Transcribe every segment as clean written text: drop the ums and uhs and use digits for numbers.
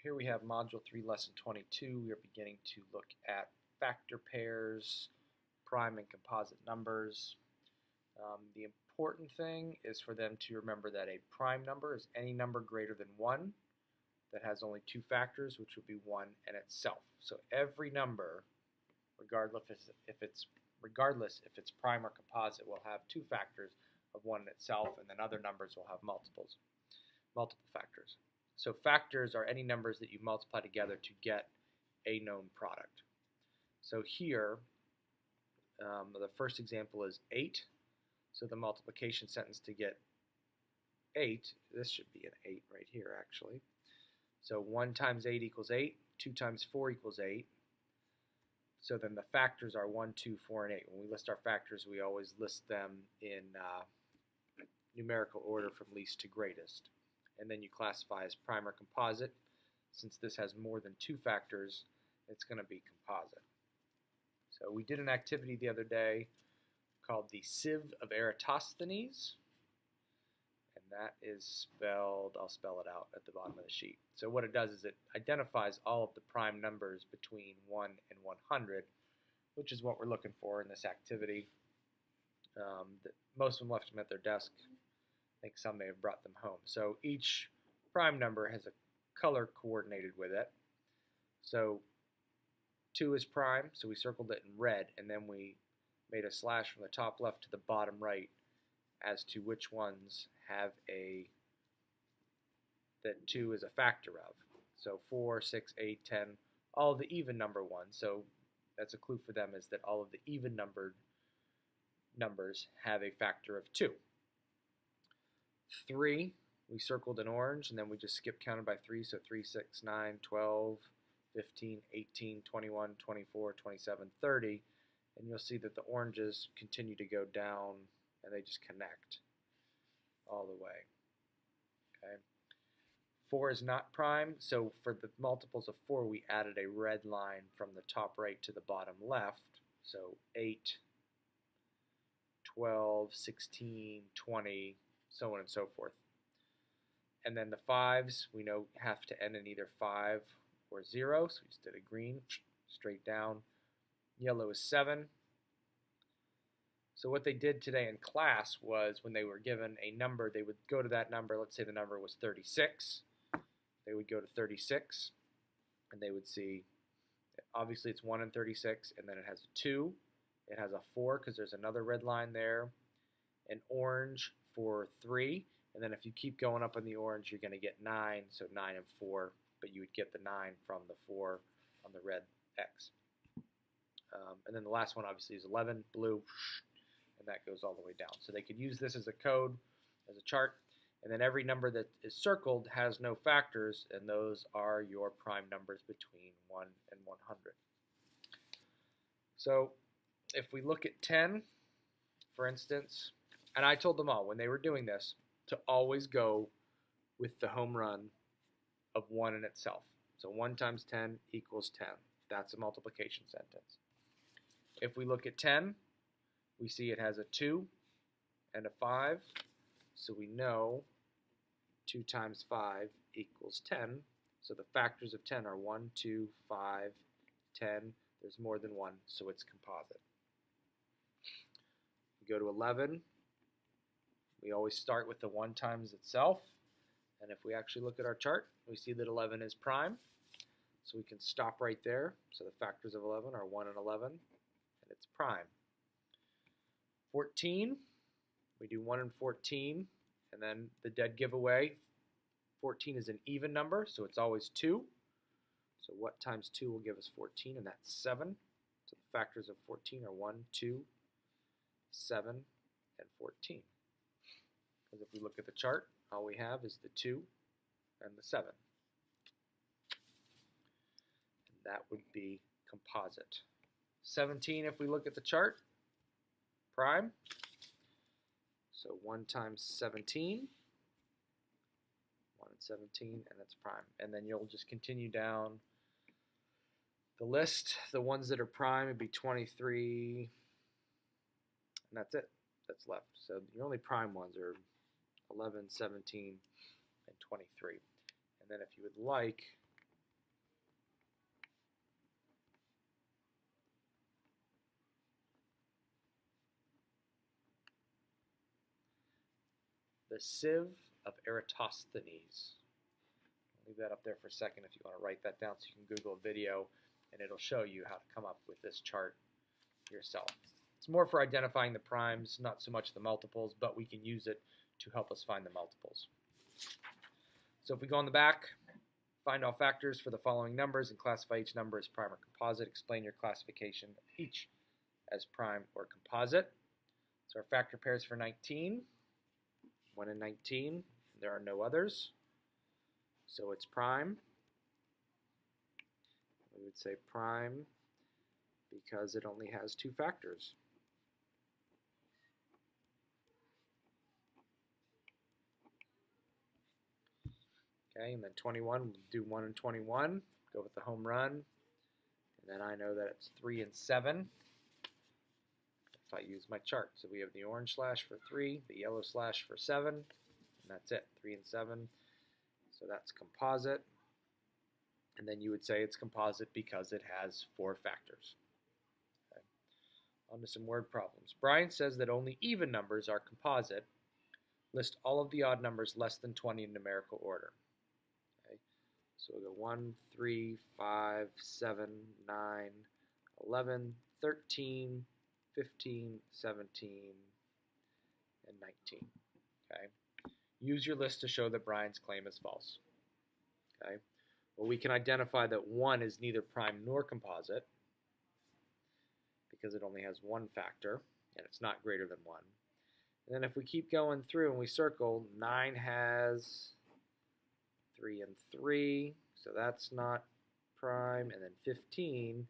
Here we have Module 3, Lesson 22. We are beginning to look at factor pairs, prime and composite numbers. The important thing is for them to remember that a prime number is any number greater than 1 that has only two factors, which would be 1 and itself. So every number, regardless if it's prime or composite, will have two factors of 1 in itself, and then other numbers will have multiple factors. So factors are any numbers that you multiply together to get a known product. So here, the first example is 8. So the multiplication sentence to get 8, this should be an 8 right here actually. So 1 times 8 equals 8, 2 times 4 equals 8. So then the factors are 1, 2, 4, and 8. When we list our factors, we always list them in numerical order from least to greatest. And then you classify as prime or composite. Since this has more than two factors, it's going to be composite. So we did an activity the other day called the sieve of Eratosthenes. And that is spelled, I'll spell it out at the bottom of the sheet. So what it does is it identifies all of the prime numbers between 1 and 100, which is what we're looking for in this activity. Most of them left them at their desk. I think some may have brought them home. So each prime number has a color coordinated with it. So 2 is prime, so we circled it in red, and then we made a slash from the top left to the bottom right as to which ones have that 2 is a factor of. So 4, 6, 8, 10, all of the even number ones. So that's a clue for them, is that all of the even numbered numbers have a factor of 2. 3, we circled in orange, and then we just skip counted by 3, so 3, 6, 9, 12, 15, 18, 21, 24, 27, 30, and you'll see that the oranges continue to go down, and they just connect all the way. Okay. 4 is not prime, so for the multiples of 4, we added a red line from the top right to the bottom left, so 8, 12, 16, 20, so on and so forth. And then the 5s, we know have to end in either 5 or 0, so we just did a green, straight down. Yellow is 7. So what they did today in class was when they were given a number, they would go to that number. Let's say the number was 36. They would go to 36, and they would see, obviously it's 1 and 36, and then it has a 2. It has a 4 because there's another red line there. An orange for 3, and then if you keep going up on the orange, you're going to get 9, so 9 and 4, but you would get the 9 from the 4 on the red X. And then the last one obviously is 11, blue, and that goes all the way down. So they could use this as a code, as a chart, and then every number that is circled has no factors, and those are your prime numbers between 1 and 100. So if we look at 10, for instance, and I told them all when they were doing this to always go with the home run of 1 in itself. So 1 times 10 equals 10. That's a multiplication sentence. If we look at 10, we see it has a 2 and a 5. So we know 2 times 5 equals 10. So the factors of 10 are 1, 2, 5, 10. There's more than 1, so it's composite. We go to 11. We always start with the 1 times itself, and if we actually look at our chart, we see that 11 is prime, so we can stop right there. So the factors of 11 are 1 and 11, and it's prime. 14, we do 1 and 14, and then the dead giveaway. 14 is an even number, so it's always 2. So what times 2 will give us 14, and that's 7. So the factors of 14 are 1, 2, 7, and 14. Because if we look at the chart, all we have is the 2 and the 7. And that would be composite. 17, if we look at the chart, prime. So 1 times 17, 1 and 17, and that's prime. And then you'll just continue down the list. The ones that are prime would be 23, and that's it. That's left. So the only prime ones are 11, 17, and 23. And then if you would like, the sieve of Eratosthenes. I'll leave that up there for a second if you want to write that down so you can Google a video and it'll show you how to come up with this chart yourself. It's more for identifying the primes, not so much the multiples, but we can use it to help us find the multiples. So if we go on the back, find all factors for the following numbers and classify each number as prime or composite. Explain your classification of each as prime or composite. So our factor pairs for 19, 1 and 19, there are no others. So it's prime. We would say prime because it only has 2 factors. Okay, and then 21, we'll do 1 and 21, go with the home run. And then I know that it's 3 and 7 if I use my chart. So we have the orange slash for 3, the yellow slash for 7, and that's it, 3 and 7. So that's composite. And then you would say it's composite because it has 4 factors. Okay. On to some word problems. Brian says that only even numbers are composite. List all of the odd numbers less than 20 in numerical order. Okay. So we'll go 1, 3, 5, 7, 9, 11, 13, 15, 17, and 19. Okay. Use your list to show that Brian's claim is false. Okay. Well, we can identify that 1 is neither prime nor composite because it only has 1 factor and it's not greater than 1. And then if we keep going through and we circle, 9 has 3 and 3, so that's not prime. And then 15,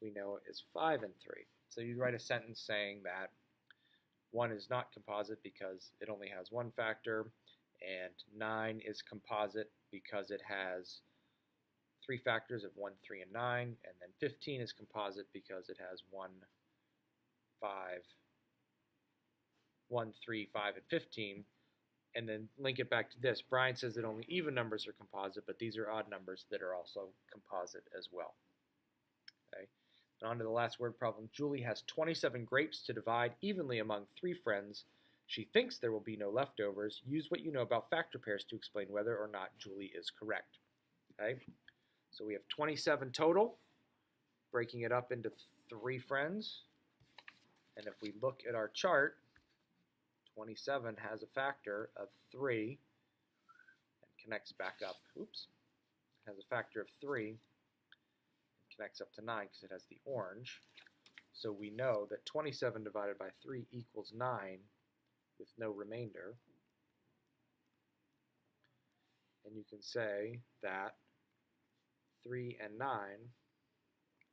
we know is 5 and 3. So you write a sentence saying that 1 is not composite because it only has 1 factor, and 9 is composite because it has 3 factors of 1, 3, and 9, and then 15 is composite because it has 1, 3, 5, and 15, and then link it back to this. Brian says that only even numbers are composite, but these are odd numbers that are also composite as well. Okay. And on to the last word problem. Julie has 27 grapes to divide evenly among 3 friends. She thinks there will be no leftovers. Use what you know about factor pairs to explain whether or not Julie is correct. Okay. So we have 27 total, breaking it up into 3 friends. And if we look at our chart, 27 has a factor of 3 and connects back up. Oops. It has a factor of 3 and connects up to 9 because it has the orange. So we know that 27 divided by 3 equals 9 with no remainder. And you can say that 3 and 9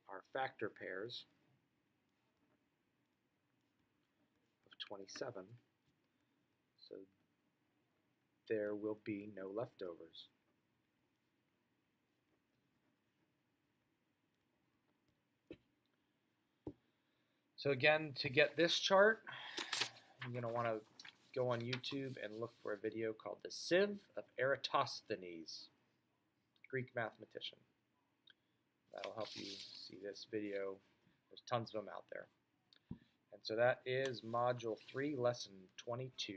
are factor pairs of 27. So there will be no leftovers. So again, to get this chart, you're going to want to go on YouTube and look for a video called The Sieve of Eratosthenes, Greek mathematician. That'll help you see this video. There's tons of them out there. And so that is Module 3, Lesson 22.